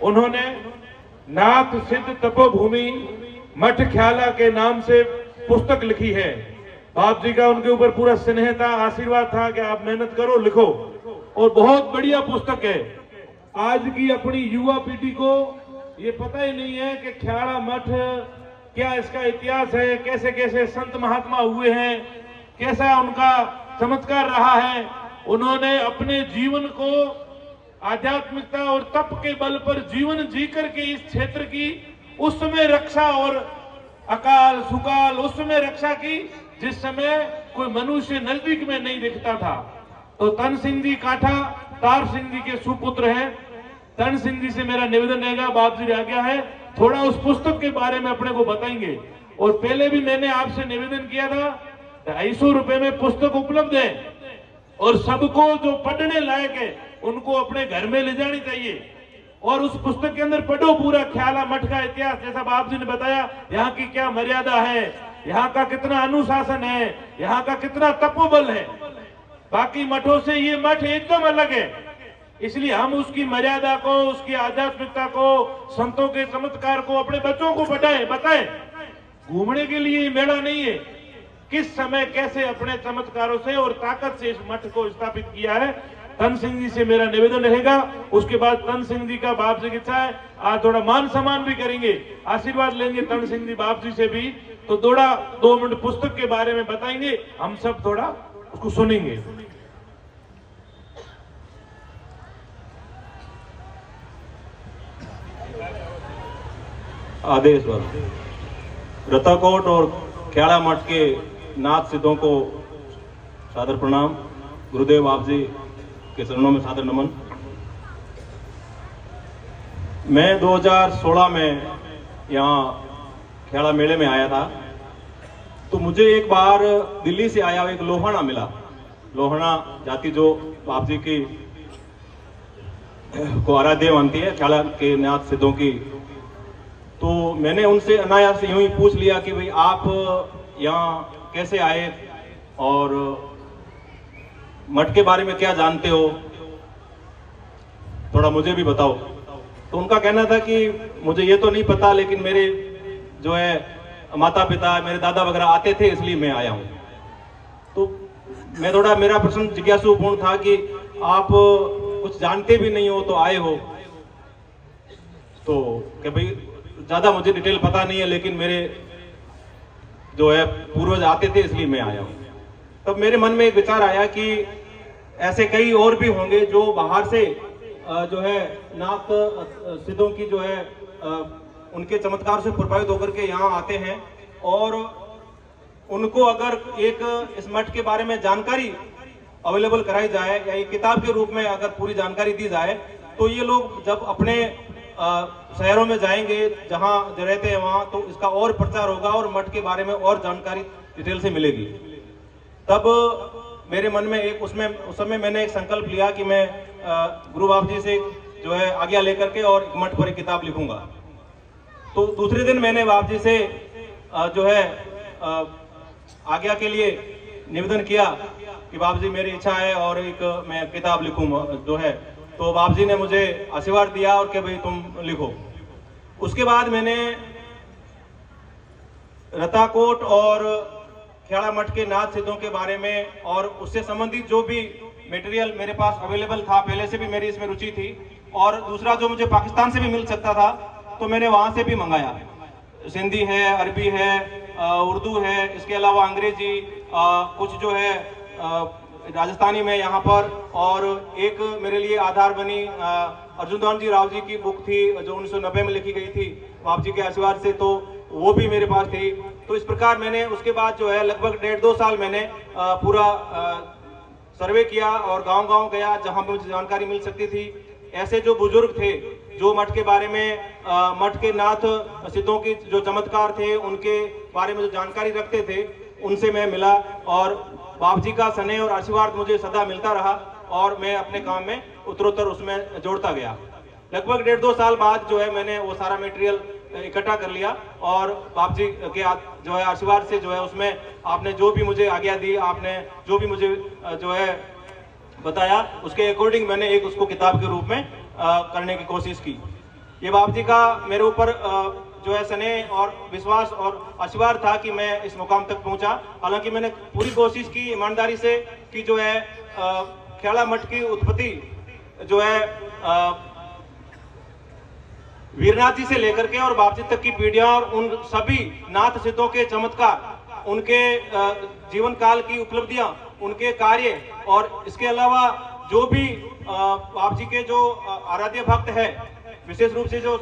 उन्होंने नाथ सिद्ध तपोभूमि मठ ख्याला के नाम से पुस्तक लिखी है। बाप जी का उनके ऊपर पूरा स्नेह था, आशीर्वाद था कि आप मेहनत करो, लिखो, और बहुत बढ़िया पुस्तक है। आज की अपनी युवा पीढ़ी को ये पता ही नहीं है कि ख्याला मठ क्या इसका इतिहास है, कैसे कैसे संत महात्मा हुए हैं, कैसा उनका चमत्कार रहा है। उन्होंने अपने जीवन को आध्यात्मिकता और तप के बल पर जीवन जी करके इस क्षेत्र की उस समय रक्षा, और अकाल सुकाल उस समय रक्षा की जिस समय कोई मनुष्य नजदीक में नहीं दिखता था। तो तन सिंह जी काठा तार सिंह जी के सुपुत्र हैं। तन सिंह जी से मेरा निवेदन रहेगा, बाप जी आ गया है, थोड़ा उस पुस्तक के बारे में अपने को बताएंगे। और पहले भी मैंने आपसे निवेदन किया था, 250 रुपए में पुस्तक उपलब्ध है और सबको जो पढ़ने लायक है उनको अपने घर में ले जानी चाहिए। और उस पुस्तक के अंदर पढ़ो पूरा ख्याला मठ का इतिहास, जैसा बाप जी ने बताया, यहाँ की क्या मर्यादा है, यहाँ का कितना अनुशासन है, यहाँ का कितना तपोबल है। बाकी मठों से ये मठ एकदम अलग है। इसलिए हम उसकी मर्यादा को, उसकी आध्यात्मिकता को, संतों के चमत्कार को अपने बच्चों को बताएं। घूमने के लिए ये मेला नहीं है। किस समय कैसे अपने चमत्कारों से और ताकत से इस मठ को स्थापित किया है। तन सिंह जी से मेरा निवेदन रहेगा। उसके बाद तन सिंह जी का बाप जी की इच्छा है, आज थोड़ा मान सम्मान भी करेंगे, आशीर्वाद लेंगे तन सिंह जी बाप जी से भी। तो थोड़ा 2 मिनट पुस्तक के बारे में बताएंगे, हम सब थोड़ा उसको सुनेंगे। आदेश रताकोट और ख्याला मठ के नाथ सिद्धों को सादर प्रणाम। गुरुदेव आप जी के चरणों में सादर नमन। मैं 2016 में यहाँ ख्याला मेले में आया था, तो मुझे एक बार दिल्ली से आया एक लोहाना मिला। लोहाना जाति जो आप जी की को आराध्य मानती है, ख्याला के नाथ सिद्धों की। तो मैंने उनसे अनायास यूं ही पूछ लिया कि भाई आप यहाँ कैसे आए और मठ के बारे में क्या जानते हो, थोड़ा मुझे भी बताओ। तो उनका कहना था कि मुझे ये तो नहीं पता, लेकिन मेरे जो है माता पिता, मेरे दादा वगैरह आते थे, इसलिए मैं आया हूँ। तो मैं थोड़ा, मेरा प्रश्न जिज्ञासूपूर्ण था कि आप कुछ जानते भी नहीं हो तो आए हो। तो कि भाई ज्यादा मुझे डिटेल पता नहीं है, लेकिन मेरे जो है पूर्वज आते थे इसलिए मैं आया हूँ। तब मेरे मन में एक विचार आया कि ऐसे कई और भी होंगे जो बाहर से जो है नाथ सिद्धों की जो है उनके चमत्कार से प्रभावित होकर के यहाँ आते हैं, और उनको अगर एक इस मठ के बारे में जानकारी अवेलेबल कराई जाए या एक किताब के रूप में अगर पूरी जानकारी दी जाए, तो ये लोग जब अपने शहरों में जाएंगे जहां जो रहते हैं वहां, तो इसका और प्रचार होगा और मठ के बारे में और जानकारी डिटेल से मिलेगी। तब मेरे मन में एक उस समय मैंने एक संकल्प लिया कि मैं गुरु बाप जी से जो है आज्ञा लेकर के और मठ पर एक किताब लिखूंगा। तो दूसरे दिन मैंने बाप जी से जो है आज्ञा के लिए निवेदन किया कि बाप जी मेरी इच्छा है और एक मैं किताब लिखूंगा जो है। तो बाप जी ने मुझे आशीर्वाद दिया और कि भाई तुम लिखो। उसके बाद मैंने रताकोट और ख्याला मठ के नाथ सिद्धों के बारे में और उससे संबंधित जो भी मटेरियल मेरे पास अवेलेबल था, पहले से भी मेरी इसमें रुचि थी, और दूसरा जो मुझे पाकिस्तान से भी मिल सकता था तो मैंने वहां से भी मंगाया। सिंधी है, अरबी है, उर्दू है, इसके अलावा अंग्रेजी, कुछ जो है राजस्थानी में यहाँ पर, और एक मेरे लिए आधार बनी अर्जुन जी राव जी की बुक थी जो 1990 में लिखी गई थी बाप जी के आशीर्वाद से, तो वो भी मेरे पास थी। तो इस प्रकार मैंने उसके बाद जो है लगभग 1.5-2 साल मैंने पूरा सर्वे किया और गांव-गांव गया जहां पे मुझे जानकारी मिल सकती थी। ऐसे जो बुजुर्ग थे जो मठ के बारे में, मठ के नाथ सिद्धों की जो चमत्कार थे उनके बारे में जो जानकारी रखते थे, उनसे मैं मिला और बाप जी का स्नेह और आशीर्वाद मुझे सदा मिलता रहा और मैं अपने काम में उत्तरोत्तर उसमें जोड़ता गया। लगभग 1.5-2 साल बाद जो है मैंने वो सारा मटेरियल इकट्ठा कर लिया और बाप जी के जो है आशीर्वाद से जो है उसमें आपने जो भी मुझे आज्ञा दी, आपने जो भी मुझे जो है बताया, उसके अकॉर्डिंग मैंने एक उसको किताब के रूप में करने की कोशिश की। ये बाप जी का मेरे ऊपर जो है स्नेह और विश्वास और आशीर्वाद था कि मैं इस मुकाम तक पहुंचा। हालांकि मैंने पूरी कोशिश की ईमानदारी से कि जो है खेड़ा मठ की उत्पत्ति जो है वीरनाथ जी से लेकर के और बाप जी तक की पीढ़ियां और उन सभी नाथ सिद्धों के चमत्कार, उनके जीवन काल की उपलब्धियां, उनके कार्य और इसके अलावा जो भी बाप जी के जो आराध्य भक्त है, विशेष रूप से जो